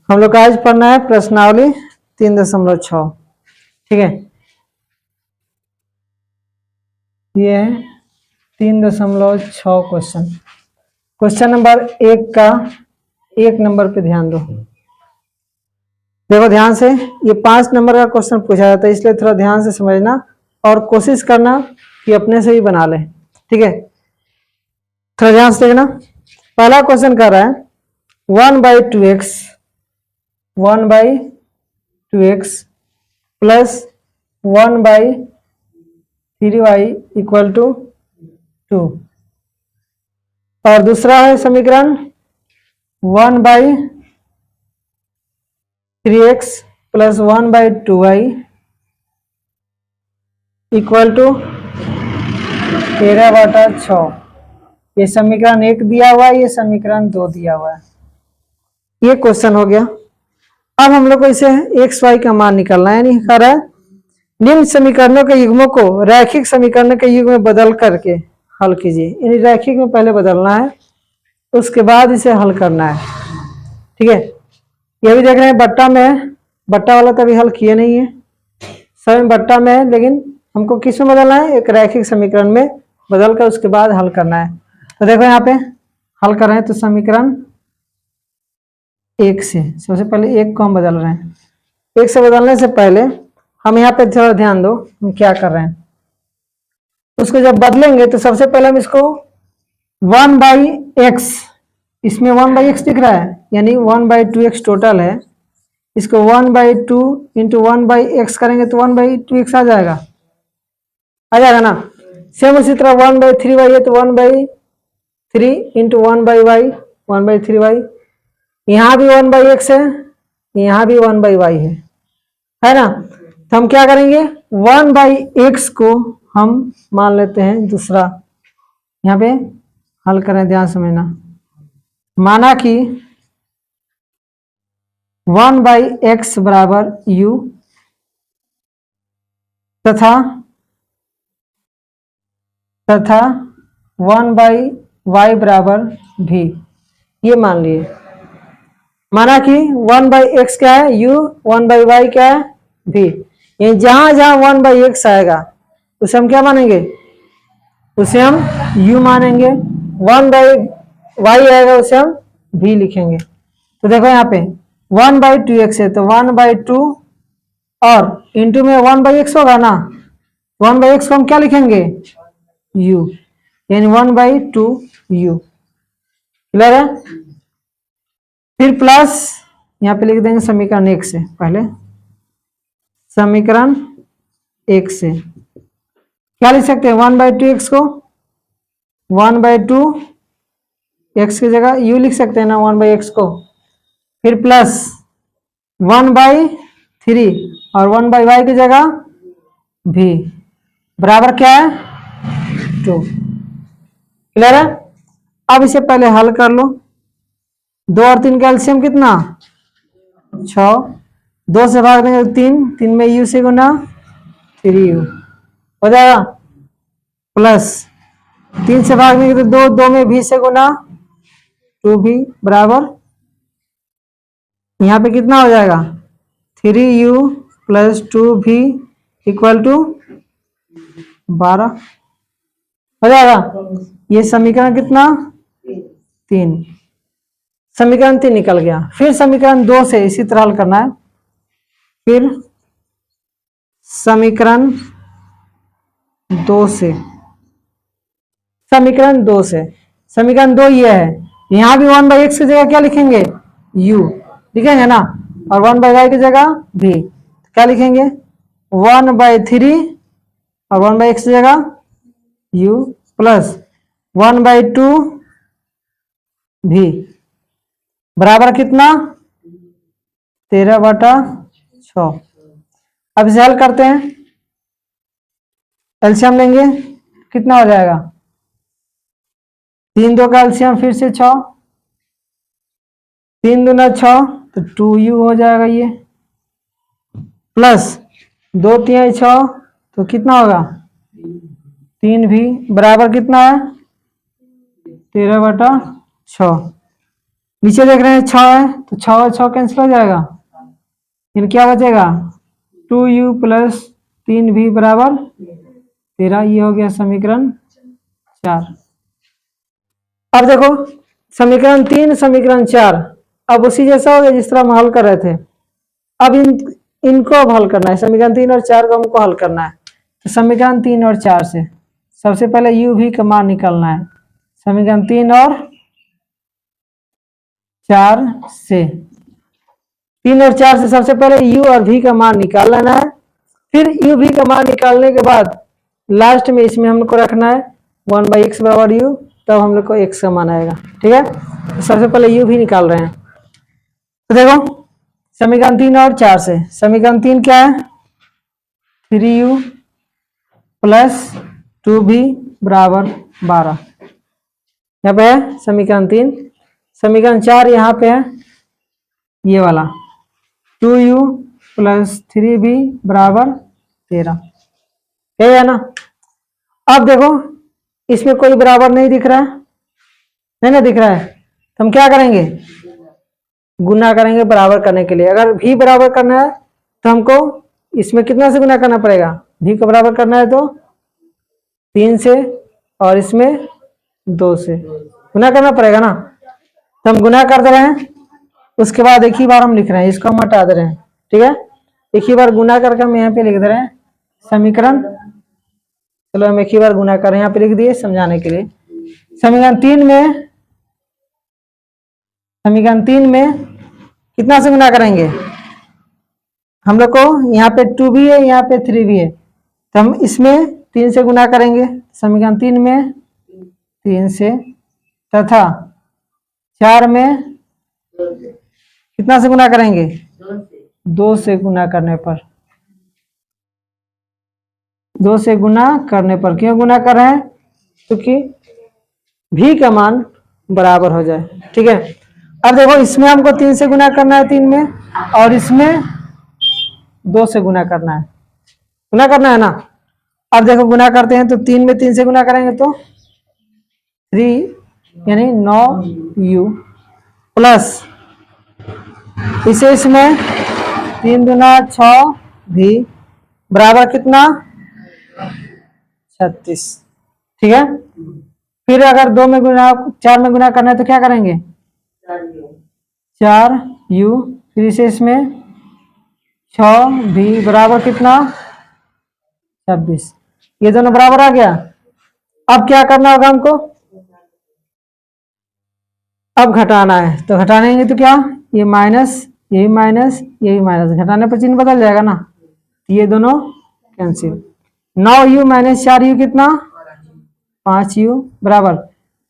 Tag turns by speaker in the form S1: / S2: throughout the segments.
S1: हम लोग का आज पढ़ना है प्रश्नावली 3.6। ठीक है, ये है 3.6 क्वेश्चन। क्वेश्चन नंबर 1 का 1 नंबर पे ध्यान दो। देखो ध्यान से, ये 5 नंबर का क्वेश्चन पूछा जाता है, इसलिए थोड़ा ध्यान से समझना और कोशिश करना कि अपने से ही बना ले। ठीक है, थोड़ा ध्यान से देखना। पहला क्वेश्चन कर रहा है 1/2x 1/2x plus 1/3y equal to 2। और दूसरा है समीकरण 1/3x plus 1/2y equal to 13/6। ये समीकरण 1 दिया हुआ है, ये समीकरण 2 दिया हुआ है। ये क्वेश्चन हो गया। अब हम लोग को इसे एक्स वाई का मान निकालना है, यानी कह रहा है निम्न समीकरणों के युग्मों को रैखिक समीकरण के युग्म में बदल करके हल कीजिए। यानी रैखिक में पहले बदलना है, उसके बाद इसे हल करना है। ठीक है, ये भी देख रहे हैं बट्टा में है, बट्टा वाला तो अभी हल किए नहीं है, सब बट्टा में है, लेकिन हमको किस में बदलना है? एक रैखिक समीकरण में बदल कर उसके बाद हल करना है। तो देखो यहाँ पे हल कर रहे हैं, तो समीकरण 1 से सबसे पहले 1 को हम बदल रहे हैं। 1 से बदलने से पहले हम यहाँ पे थोड़ा ध्यान दो, हम क्या कर रहे हैं। उसको जब बदलेंगे तो सबसे पहले हम इसको 1/x, इसमें 1/x दिख रहा है, यानी 1/2x टोटल है। इसको 1/2 इंटू 1/x करेंगे तो 1/2x आ जाएगा ना। सेम उसी तरह 1/3y है तो 1/3 इंटू 1/y 1/3y। यहाँ भी 1/x है, यहाँ भी 1/y है ना। तो हम क्या करेंगे, 1/x को हम मान लेते हैं दूसरा। यहाँ पे हल करें, ध्यान समझना। माना कि 1/x बराबर u तथा 1/y बराबर v, ये मान लिए। माना कि 1/x क्या है u, 1/y क्या है v। ये जहां जहां 1/x आएगा उसे हम क्या मानेंगे, उसे हम u मानेंगे। 1/y आएगा उसे हम v लिखेंगे। तो देखो यहाँ पे 1/2x है तो 1/2 और इंटू में 1/x होगा ना, 1/x को हम क्या लिखेंगे u, यानी 1/2 u। क्लियर है। फिर प्लस यहाँ पे लिख देंगे समीकरण 1 से, पहले समीकरण 1 से क्या लिख सकते हैं, 1/2x को 1/2 x की जगह u लिख सकते हैं ना, 1/x को। फिर प्लस 1/3 और 1/y की जगह v बराबर क्या है 2। क्लियर है। अब इसे पहले हल कर लो। 2 और 3 का एलसीएम कितना 6, 2 से भाग देंगे 3 में u से गुना 3u हो जाएगा। प्लस 3 से भाग देंगे तो 2 में v से गुना 2v बराबर, यहाँ पे कितना हो जाएगा 3u plus 2v equal to 12 हो जाएगा। ये समीकरण कितना 3, समीकरण 3 निकल गया। फिर समीकरण 2 से इसी तरह हल करना है। फिर समीकरण 2 से, समीकरण 2 से, समीकरण 2 ये है, यहाँ भी 1/x की जगह क्या लिखेंगे u लिखेंगे ना, और 1/y की जगह v। क्या लिखेंगे 1/3 और 1/x की जगह u प्लस 1/2 v बराबर कितना 13/6। अब इसे हल करते हैं, एलसीएम लेंगे कितना हो जाएगा 3 2 का एलसीएम फिर से 6, 3 दूना 6 तो 2u हो जाएगा ये, प्लस 2 3 6 तो कितना होगा 3v बराबर कितना है 13/6। नीचे देख रहे हैं 6 है तो 6 और 6 कैंसिल हो जाएगा, फिर क्या बचेगा 2u प्लस 3v बराबर 13। ये हो गया समीकरण 4। अब देखो समीकरण 3 समीकरण 4 अब उसी जैसा हो गया जिस तरह हम हल कर रहे थे। अब इनको अब हल करना है, समीकरण 3 और 4 को हमको हल करना है। तो समीकरण 3 और 4 से सबसे पहले u v का मान निकालना है। समीकरण 3 और 4 से 3 और 4 से सबसे पहले u और v का मान निकाल लेना है। फिर u v का मान निकालने के बाद लास्ट में इसमें हम लोग को रखना है 1/x बराबर u, तब हम लोग को x का मान आएगा। ठीक है, तो सबसे पहले u v निकाल रहे हैं। तो देखो समीकरण 3 और 4 से समीकरण 3 क्या है 3u प्लस 2v बराबर 12, यहाँ पे है समीकरण 3। समीकरण 4 यहाँ पे है ये वाला 2u प्लस 3v बराबर 13, है ना। अब देखो इसमें कोई बराबर नहीं दिख रहा है, नहीं ना दिख रहा है, तो हम क्या करेंगे गुना करेंगे बराबर करने के लिए। अगर v बराबर करना है तो हमको इसमें कितना से गुना करना पड़ेगा, v को बराबर करना है तो 3 से और इसमें 2 से गुना करना पड़ेगा ना। तो हम गुना कर दे रहे हैं, उसके बाद एक ही बार हम लिख रहे हैं, इसको हम हटा दे रहे हैं। ठीक है, एक ही बार गुना करके हम यहाँ पे लिख दे रहे हैं समीकरण। चलो हम एक ही बार गुना कर रहे हैं, यहाँ पे लिख दिए समझाने के लिए। समीकरण 3 में कितना से गुना करेंगे हम लोग को, यहाँ पे 2v है यहाँ पे 3v है, तो हम इसमें 3 से गुना करेंगे। समीकरण 3 में 3 से तथा 4 में कितना से गुना करेंगे 2 से गुना करने पर, 2 से गुना करने पर। क्यों गुना कर रहे हैं, क्योंकि v का मान बराबर हो जाए। ठीक है, अब देखो इसमें हमको 3 से गुना करना है 3 में, और इसमें 2 से गुना करना है ना। अब देखो गुना करते हैं तो 3 में 3 से गुना करेंगे तो 3 यानी 9u प्लस इसे इसमें 3 दूना 6v बराबर कितना 36। ठीक है, फिर अगर 2 में गुना 4 में गुना करना है तो क्या करेंगे 4u, फिर इसे इसमें 6v बराबर कितना 26। ये दोनों बराबर आ गया। अब क्या करना होगा हमको, अब घटाना है। तो घटाएंगे तो क्या, ये माइनस यही माइनस यही माइनस, घटाने पर चिन्ह बदल जाएगा ना, ये दोनों कैंसिल। 9u माइनस 4u कितना 5u बराबर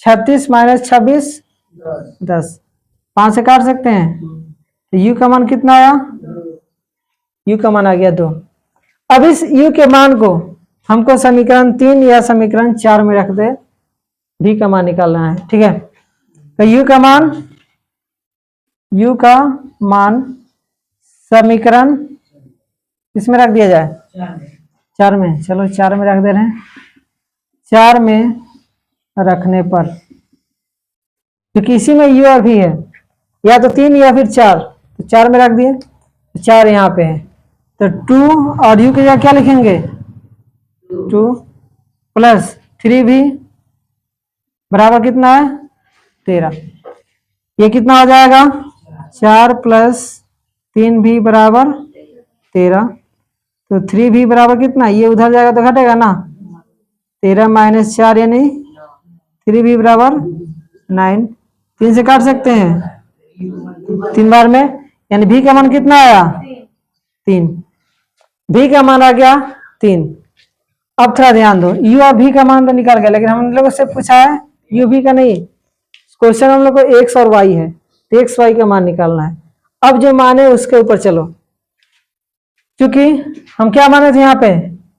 S1: 36 माइनस 26 10, 5 से काट सकते हैं तो u का मान कितना आया, u का मान आ गया 2। अब इस u के मान को हमको समीकरण 3 या समीकरण 4 में रख दे, v का मान निकालना है। ठीक है, तो u का मान समीकरण इसमें रख दिया जाए 4 में। चलो 4 में रख दे रहे हैं। 4 में रखने पर क्योंकि इसी में u और v है, या तो 3 या फिर 4, तो 4 में रख दिए, 4 यहाँ पे है तो 2 और u की जगह क्या लिखेंगे 2 प्लस 3v बराबर कितना है 13। ये कितना हो जाएगा 4 प्लस 3v बराबर 13, तो 3v बराबर कितना, ये उधर जाएगा तो घटेगा ना, 13 माइनस 4 यानी 3v बराबर 9। 3 से काट सकते हैं 3 बार में, यानी v का मान कितना आया 3, v का मान आ गया 3। अब थोड़ा ध्यान दो, u और v का मान तो निकाल गया, लेकिन हम लोगों से पूछा है u v का नहीं, क्वेश्चन हम लोग को x और y है, तो x y का मान निकालना है। अब जो मान है उसके ऊपर चलो, क्योंकि हम क्या माने थे यहाँ पे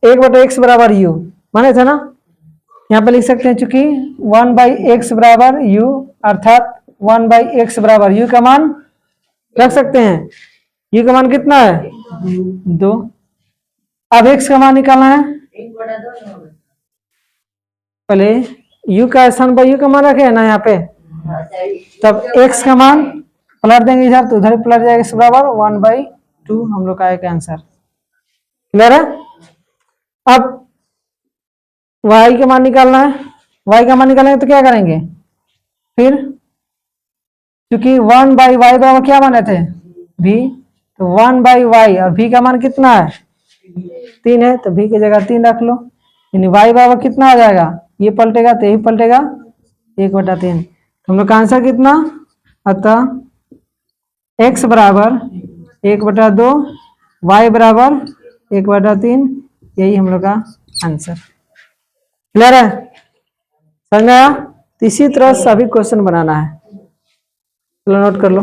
S1: 1/x बराबर u माने थे ना, यहाँ पे लिख सकते हैं चूंकि 1/x बराबर u अर्थात 1/x बराबर u का मान रख सकते हैं। u का मान कितना है 2। अब x का मान निकालना है, पहले u का स्थान पर u का मान रखे है ना यहाँ पे, तब x का मान पलट देंगे इधर तो उधर पलट जाएगा, x बराबर 1/2 हम लोग का एक आंसर। क्लियर है? अब y का मान निकालना है, y का मान निकालेंगे तो क्या करेंगे फिर, क्योंकि 1/y बराबर क्या माने थे v, तो 1/y और v का मान कितना है 3 है, तो v की जगह 3 रख लो, यानी y बराबर कितना आ जाएगा, ये पलटेगा तो यही पलटेगा 1/3। हम लोग का आंसर कितना, अतः x बराबर 1/2, y बराबर 1/3, यही हम लोग का आंसर। क्लियर है? समझ में आया? तो इसी तरह सभी क्वेश्चन बनाना है, चलो नोट कर लो।